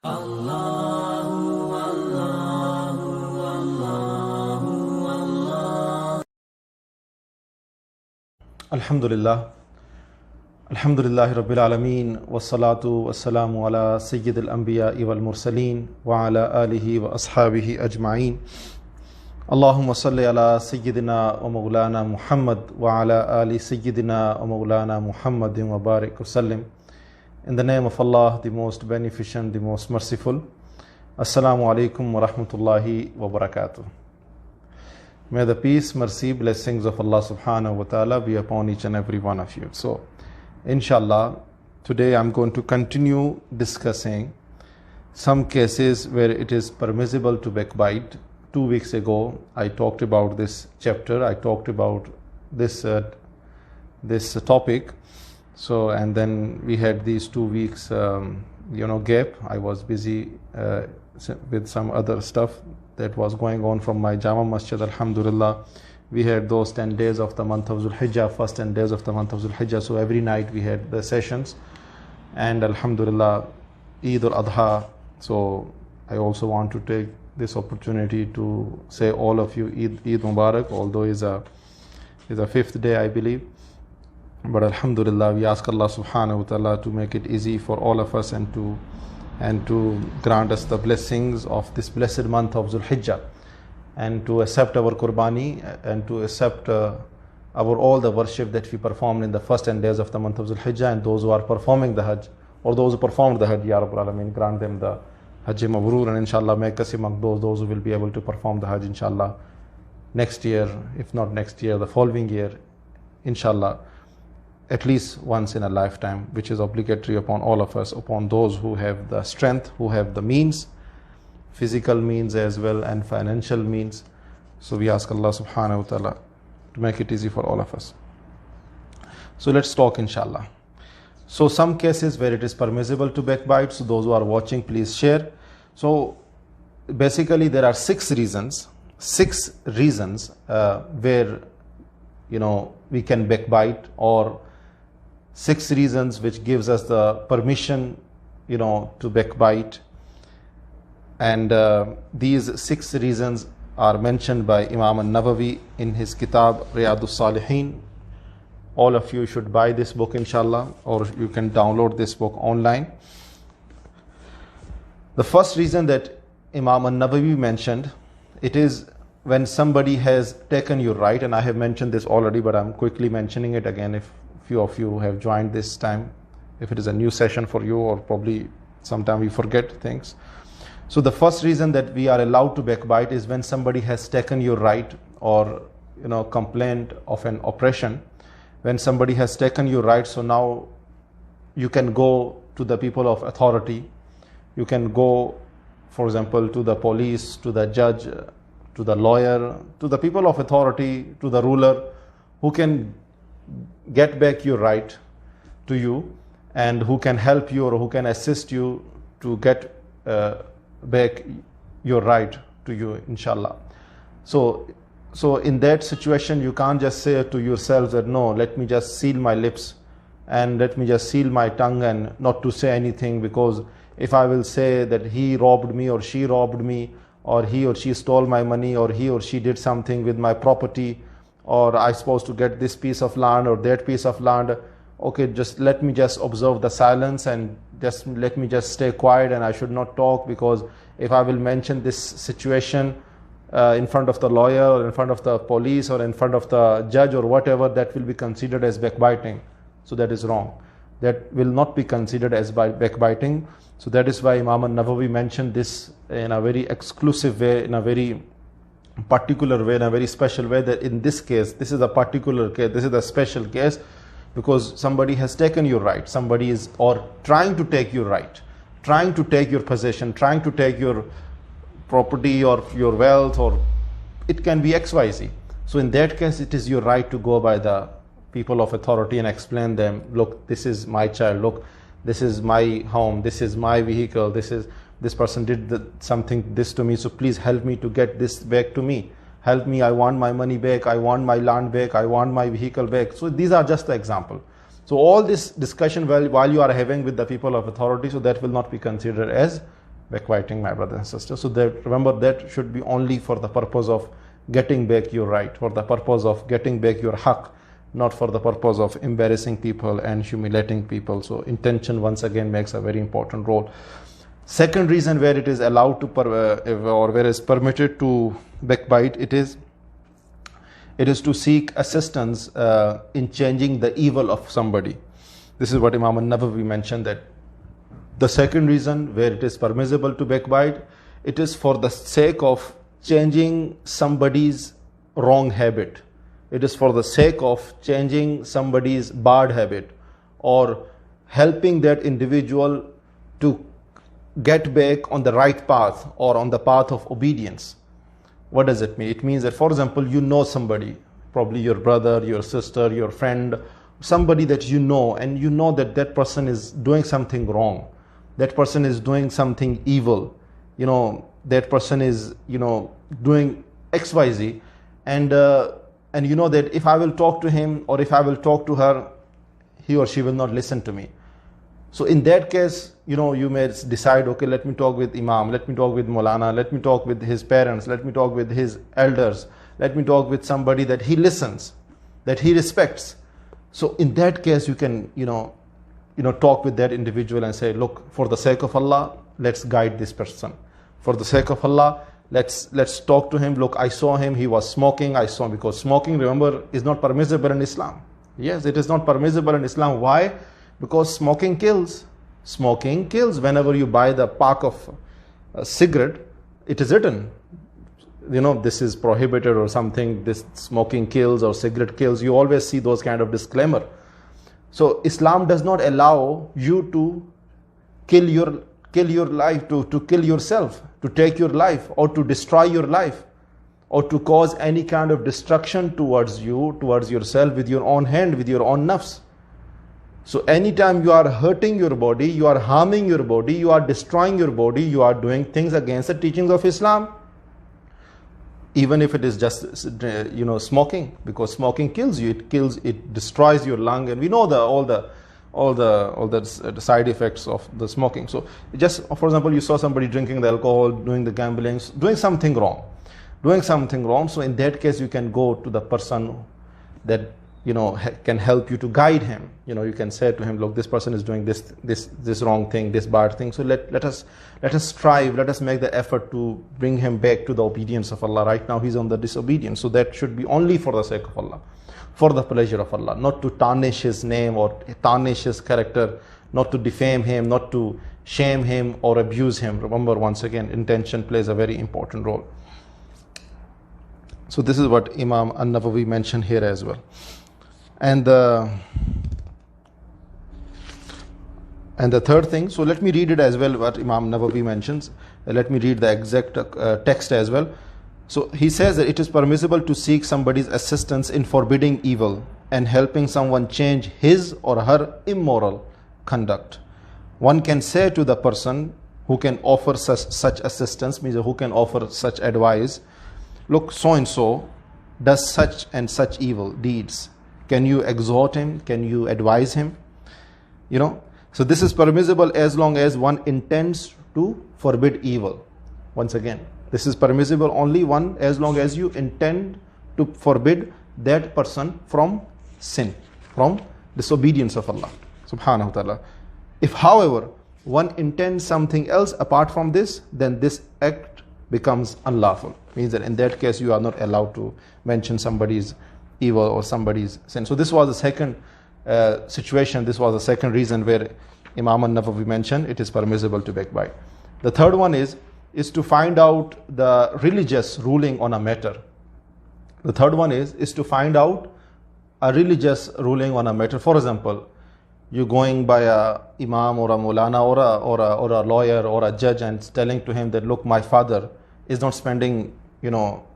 Alhamdulillah. Alhamdulillahi Rabbil Alameen. Wassalatu wassalamu ala Sayyidil Anbiya wal Mursaleen wa ala alihi wa ashabihi ajma'een. Allahumma salli ala Sayyidina wa Maulana Muhammad wa ala ali Sayyidina wa Maulana Muhammadin wa barik wa sallim. In the name of Allah, the most beneficent, the most merciful. Assalamu alaikum wa rahmatullahi wa barakatuh. May the peace, mercy, blessings of Allah subhanahu wa ta'ala be upon each and every one of you. So, inshallah, today I'm going to continue discussing some cases where it is permissible to backbite. 2 weeks ago, I talked about this chapter. I talked about this topic. So, and then we had these 2 weeks, gap. I was busy with some other stuff that was going on from my Jama Masjid. Alhamdulillah, we had those 10 days of the month of Zulhijjah, first 10 days of the month of Zulhijjah. So every night we had the sessions, and Alhamdulillah, Eid al-Adha. So I also want to take this opportunity to say all of you Eid Mubarak, although it's a 5th day, I believe. But Alhamdulillah, we ask Allah subhanahu wa ta'ala to make it easy for all of us and to grant us the blessings of this blessed month of Zulhijjah, and to accept our qurbani, and to accept all the worship that we performed in the first 10 days of the month of Zulhijjah, and those who are performing the Hajj, or those who performed the Hajj, Ya Rabbal Alameen, grant them the Hajj Mabrur, and inshallah make us among those who will be able to perform the Hajj inshallah next year, if not next year, the following year, inshallah, at least once in a lifetime, which is obligatory upon all of us, upon those who have the strength, who have the means, physical means as well, and financial means. So we ask Allah subhanahu wa ta'ala to make it easy for all of us. So let's talk inshallah. So some cases where it is permissible to backbite, so those who are watching, please share. So basically there are 6 reasons where we can backbite, or 6 reasons which gives us the permission to backbite. And these 6 reasons are mentioned by Imam al-Nawawi in his kitab Riyaadh Saaliheen. All of you should buy this book inshallah, or you can download this book online. The first reason that Imam al-Nawawi mentioned, it is when somebody has taken your right, and I have mentioned this already, but I'm quickly mentioning it again if few of you have joined this time, if it is a new session for you, or probably sometime we forget things. So the first reason that we are allowed to backbite is when somebody has taken your right, or complaint of an oppression. When somebody has taken your right, so now you can go to the people of authority. You can go, for example, to the police, to the judge, to the lawyer, to the people of authority, to the ruler, who can get back your right to you, and who can help you, or who can assist you to get back your right to you, inshallah. So in that situation, you can't just say to yourself that, no, let me just seal my lips and let me just seal my tongue and not to say anything, because if I will say that he robbed me, or she robbed me, or he or she stole my money, or he or she did something with my property, or I supposed to get this piece of land or that piece of land, okay, just let me just observe the silence, and just let me just stay quiet, and I should not talk, because if I will mention this situation in front of the lawyer, or in front of the police, or in front of the judge, or whatever, that will be considered as backbiting. So that is wrong. That will not be considered as backbiting. So that is why Imam al-Nawawi mentioned this in a very exclusive way, in a very particular way, in a very special way, that in this case, this is a particular case, this is a special case, because somebody has taken your right, somebody is, or trying to take your right, trying to take your possession, trying to take your property or your wealth, or it can be XYZ. So in that case, it is your right to go by the people of authority and explain them, look, this is my child, look, this is my home, this is my vehicle, this person did something this to me, so please help me to get this back to me. Help me, I want my money back, I want my land back, I want my vehicle back. So these are just the example. So all this discussion while you are having with the people of authority, so that will not be considered as backbiting, my brothers and sisters. So that, remember, that should be only for the purpose of getting back your right, for the purpose of getting back your haqq, not for the purpose of embarrassing people and humiliating people. So intention once again makes a very important role. Second reason where it is allowed to or where it is permitted to backbite, it is to seek assistance in changing the evil of somebody. This is what Imam an-Nawawi mentioned, that the second reason where it is permissible to backbite, it is for the sake of changing somebody's wrong habit. It is for the sake of changing somebody's bad habit, or helping that individual to get back on the right path or on the path of obedience. What does it mean? It means that, for example, you know somebody, probably your brother, your sister, your friend, somebody that you know, and you know that that person is doing something wrong. That person is doing something evil. That person is, doing XYZ. And you know that if I will talk to him or if I will talk to her, he or she will not listen to me. So in that case, you may decide, okay, let me talk with Imam, let me talk with Maulana, let me talk with his parents, let me talk with his elders, let me talk with somebody that he listens, that he respects. So in that case, you can, talk with that individual and say, look, for the sake of Allah, let's guide this person. For the sake of Allah, let's talk to him. Look, I saw him, he was smoking, I saw him, because smoking, remember, is not permissible in Islam. Yes, it is not permissible in Islam. Why? Because smoking kills. Smoking kills. Whenever you buy the pack of a cigarette, it is written, this is prohibited or something, this smoking kills or cigarette kills. You always see those kind of disclaimer. So Islam does not allow you to kill your life, to kill yourself, to take your life, or to destroy your life, or to cause any kind of destruction towards yourself with your own hand, with your own nafs. So anytime you are hurting your body, you are harming your body, you are destroying your body, you are doing things against the teachings of Islam. Even if it is just smoking, because smoking kills you, it destroys your lung, and we know all the side effects of the smoking. So just, for example, you saw somebody drinking the alcohol, doing the gambling, doing something wrong. So in that case, you can go to the person that can help you to guide him. You can say to him, look, this person is doing this wrong thing, this bad thing. So let us strive, let us make the effort to bring him back to the obedience of Allah. Right now he's on the disobedience. So that should be only for the sake of Allah, for the pleasure of Allah, not to tarnish his name or tarnish his character, not to defame him, not to shame him or abuse him. Remember, once again, intention plays a very important role. So this is what Imam an-Nawawi mentioned here as well. And the third thing, so let me read it as well, what Imam Nawawi mentions. Let me read the exact text as well. So he says that it is permissible to seek somebody's assistance in forbidding evil and helping someone change his or her immoral conduct. One can say to the person who can offer such assistance, means who can offer such advice, look, so and so does such and such evil deeds. Can you exhort him? Can you advise him? So this is permissible as long as one intends to forbid evil. Once again, this is permissible only as long as you intend to forbid that person from sin, from disobedience of Allah subhanahu wa ta'ala. If, however, one intends something else apart from this, then this act becomes unlawful. Means that in that case you are not allowed to mention somebody's evil or somebody's sin. So this was the second situation. This was the second reason where Imam an-Nawawi mentioned it is permissible to backbite. The third one is to find out the religious ruling on a matter. The third one is to find out a religious ruling on a matter. For example, you're going by a imam or a maulana or a lawyer or a judge and telling to him that, look, my father is not spending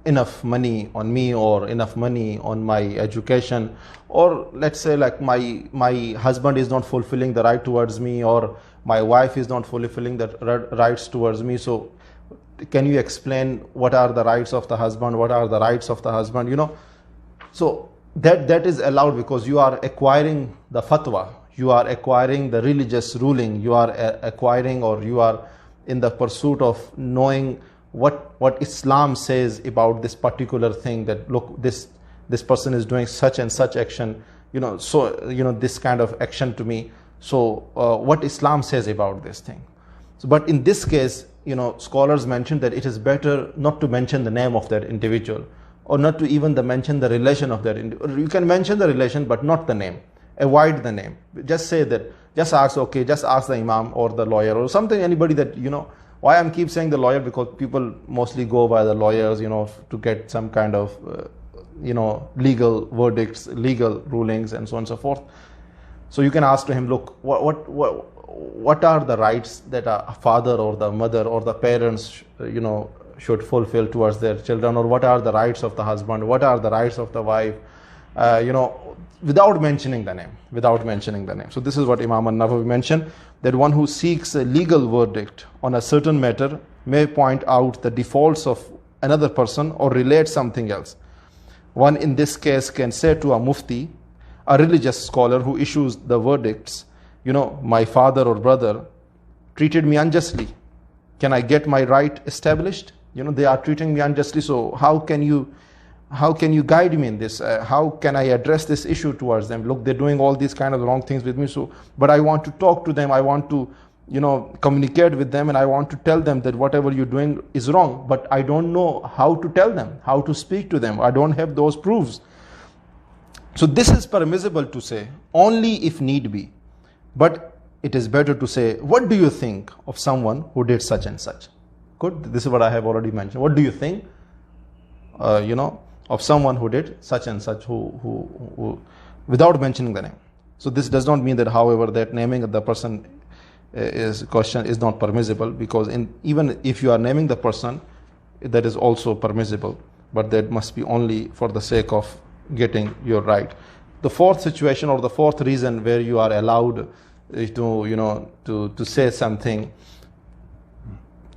enough money on me or enough money on my education, or let's say like my husband is not fulfilling the right towards me, or my wife is not fulfilling the rights towards me. So can you explain what are the rights of the husband, what are the rights of the husband, So that is allowed because you are acquiring the fatwa, you are acquiring the religious ruling, you are acquiring or you are in the pursuit of knowing what Islam says about this particular thing, that look, this person is doing such and such action, so this kind of action to me, so what Islam says about this thing. So, but in this case, scholars mention that it is better not to mention the name of that individual, or not to even mention the relation of that individual. You can mention the relation but not the name. Avoid the name. Just say that, just ask the imam or the lawyer or something, anybody that, why I'm keep saying the lawyer, because people mostly go by the lawyers, to get some kind of, legal verdicts, legal rulings, and so on and so forth. So you can ask to him, look, what are the rights that a father or the mother or the parents, should fulfill towards their children, or what are the rights of the husband, what are the rights of the wife, without mentioning the name. So this is what Imam an-Nawawi mentioned, that one who seeks a legal verdict on a certain matter may point out the defaults of another person or relate something else. One in this case can say to a mufti, a religious scholar who issues the verdicts, my father or brother treated me unjustly. Can I get my right established? They are treating me unjustly, so how can you guide me in this? How can I address this issue towards them? Look, they're doing all these kind of wrong things with me, but I want to talk to them, I want to communicate with them, and I want to tell them that whatever you're doing is wrong, but I don't know how to tell them, how to speak to them. I don't have those proofs. So this is permissible to say only if need be, but it is better to say, what do you think of someone who did such and such? Good. This is what I have already mentioned. What do you think, of someone who did such and such, who without mentioning the name. So this does not mean that, however, that naming the person is not permissible, because even if you are naming the person, that is also permissible, but that must be only for the sake of getting your right. The fourth situation, or the fourth reason where you are allowed to say something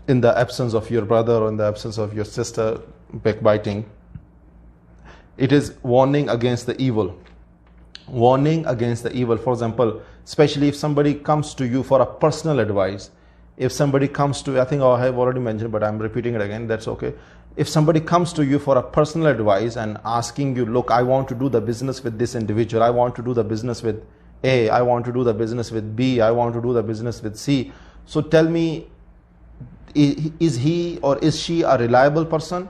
in the absence of your brother or in the absence of your sister, backbiting, it is warning against the evil. Warning against the evil. For example, especially if somebody comes to you for a personal advice, if somebody comes to, I think I have already mentioned, but I'm repeating it again, that's okay. If somebody comes to you for a personal advice and asking you, look, I want to do the business with this individual, I want to do the business with A, I want to do the business with B, I want to do the business with C. So tell me, is he or is she a reliable person?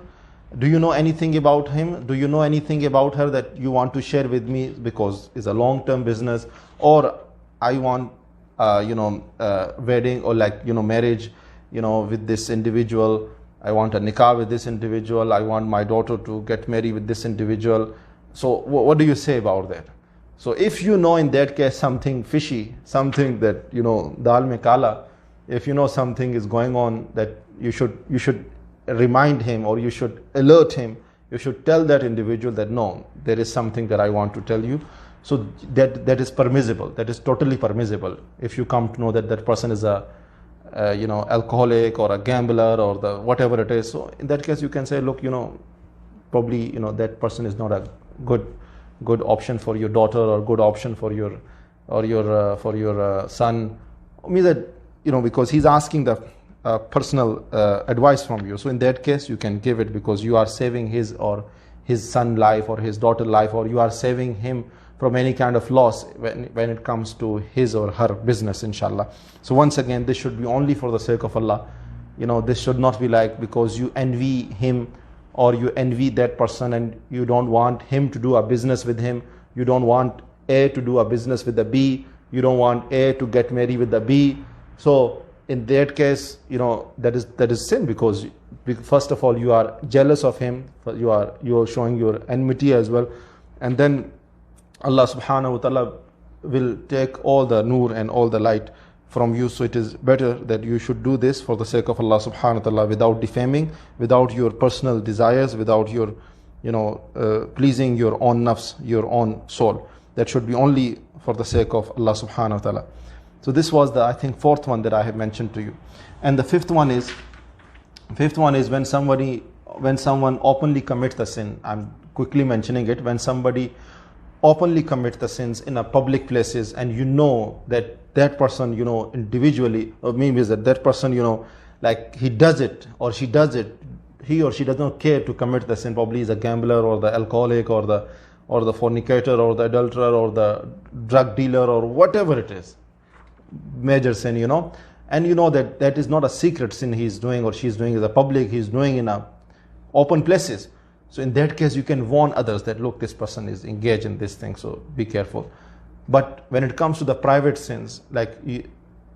Do you know anything about him? Do you know anything about her that you want to share with me, because it's a long-term business? Or I want, wedding or marriage, with this individual. I want a nikah with this individual. I want my daughter to get married with this individual. So what do you say about that? So if you know in that case something fishy, something that, dal mein kala, if you know something is going on, that you should remind him, or you should alert him, you should tell that individual that no, there is something that I want to tell you. So that is permissible, that is totally permissible. If you come to know that that person is a alcoholic or a gambler or the whatever it is, so in that case you can say, look, probably that person is not a good option for your daughter, or good option for your son. I mean that, because he's asking the personal advice from you. So in that case you can give it, because you are saving his or his son life or his daughter life, or you are saving him from any kind of loss when it comes to his or her business, inshallah. So once again, this should be only for the sake of Allah. This should not be like because you envy him or you envy that person and you don't want him to do a business with him. You don't want A to do a business with the B. You don't want A to get married with the B. So in that case, that is sin, because first of all you are jealous of him. You are showing your enmity as well, and then Allah subhanahu wa ta'ala will take all the nur and all the light from you. So it is better that you should do this for the sake of Allah subhanahu wa ta'ala, without defaming, without your personal desires, without your pleasing your own nafs, your own soul. That should be only for the sake of Allah subhanahu wa ta'ala. So this was the, I think, fourth one that I have mentioned to you. And the fifth one is when someone openly commits the sin. I'm quickly mentioning it. When somebody openly commit the sins in a public places, and that person individually, or maybe that person like he does it or she does it, he or she does not care to commit the sin. Probably is a gambler or the alcoholic or the fornicator or the adulterer or the drug dealer or whatever it is, major sin, and that is not a secret sin he is doing or she is doing as a public, he is doing in a open places. So in that case, you can warn others that, look, this person is engaged in this thing, so be careful. But when it comes to the private sins, like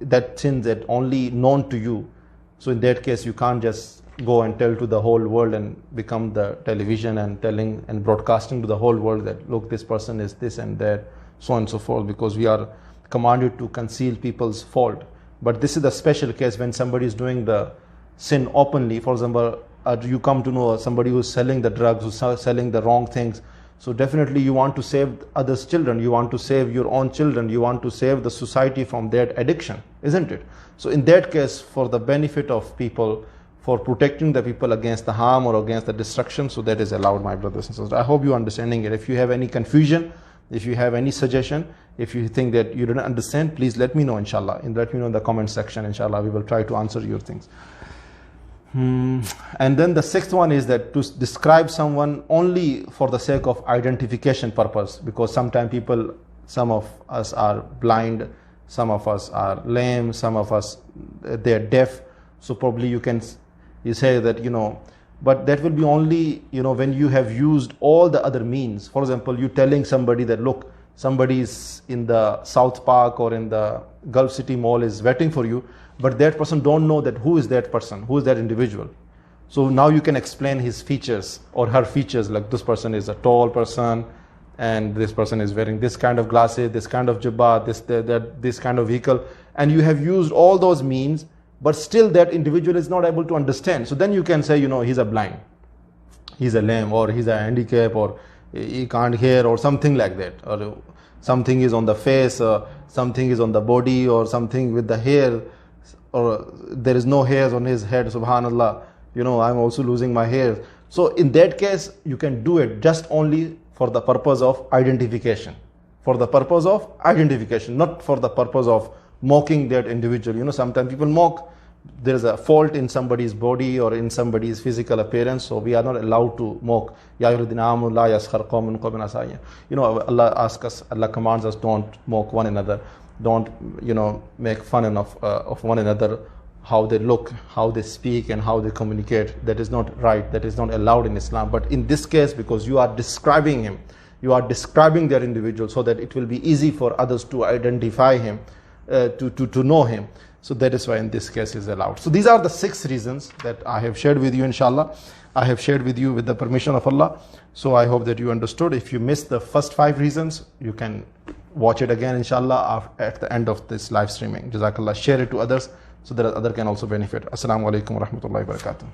that sins that only known to you, so in that case, you can't just go and tell to the whole world and become the television and telling and broadcasting to the whole world that, look, this person is this and that, so on and so forth, because we are commanded to conceal people's fault. But this is the special case when somebody is doing the sin openly. For example, you come to know somebody who's selling the drugs, who's selling the wrong things. So definitely you want to save others' children, you want to save your own children, you want to save the society from that addiction, isn't it? So in that case, for the benefit of people, for protecting the people against the harm or against the destruction, so that is allowed, my brothers and sisters. I hope you're understanding it. If you have any confusion, if you have any suggestion, if you think that you didn't understand, please let me know, inshallah, and let me know in the comment section, inshallah. We will try to answer your things. And then the sixth one is that to describe someone only for the sake of identification purpose, because sometimes some of us are blind, some of us are lame, some of us, they are deaf. So probably you say that, but that will be only, when you have used all the other means. For example, you telling somebody that, look, somebody is in the South Park or in the Gulf City Mall is waiting for you, but that person don't know that who is that person, who is that individual. So now you can explain his features or her features, like this person is a tall person and this person is wearing this kind of glasses, this kind of jabba, this kind of vehicle, and you have used all those means, but still that individual is not able to understand. So then you can say, he's a blind, he's a lame, or he's a handicap, or he can't hear, or something like that, or something is on the face, or something is on the body, or something with the hair, or there is no hairs on his head, subhanallah, I'm also losing my hair. So in that case, you can do it just only for the purpose of identification. For the purpose of identification, not for the purpose of mocking that individual. Sometimes people mock. There is a fault in somebody's body or in somebody's physical appearance, so we are not allowed to mock. Allah asks us, Allah commands us, don't mock one another. Don't, make fun of one another, how they look, how they speak, and how they communicate. That is not right. That is not allowed in Islam. But in this case, because you are describing him, you are describing that individual, so that it will be easy for others to identify him, to know him. So that is why in this case is allowed. So these are the 6 reasons that I have shared with you, inshallah. I have shared with you with the permission of Allah. So I hope that you understood. If you missed the first 5 reasons, you can watch it again, inshallah, at the end of this live streaming. Jazakallah. Share it to others so that others can also benefit. Assalamu alaikum wa rahmatullahi wa barakatuh.